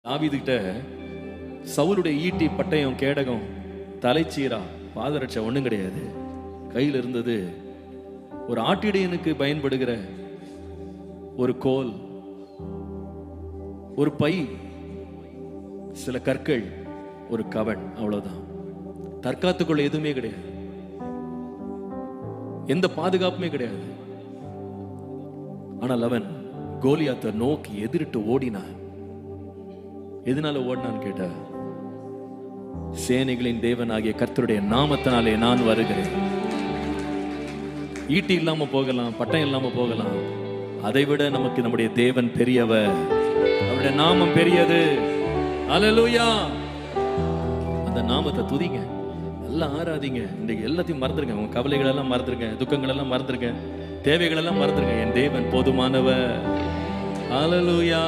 தாவீதுகிட்ட சவுலுடைய ஈட்டி, பட்டயம், கேடகம், தலைச்சீரா, பாதரட்சை ஒண்ணும் கிடையாது. கையில் இருந்தது ஒரு ஆட்டிடையனுக்கு பயன்படுகிற ஒரு கோல், ஒரு பை, சில கற்கள், ஒரு கவன், அவ்வளவுதான். தற்காத்துக்குள்ள எதுவுமே கிடையாது, எந்த பாதுகாப்புமே கிடையாது. ஆனால் அவன் கோலியாத்தை நோக்கி எதிரிட்டு ஓடினான். எதனால ஓடினான்னு கேட்டா, சேனைகளின் தேவனாகிய கர்த்தருடைய நாமத்தினாலே நான் வருகிறேன். ஈட்டி இல்லாம போகலாம், பட்டம் இல்லாம போகலாம், அதை விட நமக்கு நம்முடைய தேவன் பெரியவர், அவருடைய நாமம் பெரியது. அல்லேலூயா. அந்த நாமத்தை துதிங்க, எல்லாம் ஆராதிங்க. இன்றைக்கு எல்லாத்தையும் மறந்துருங்க, உங்க கவலைகள் எல்லாம் மறந்துருங்க, துக்கங்கள் எல்லாம் மறந்துருங்க, தேவைகள் எல்லாம் மறந்துருங்க. என் தேவன் போதுமானவர். அல்லேலூயா.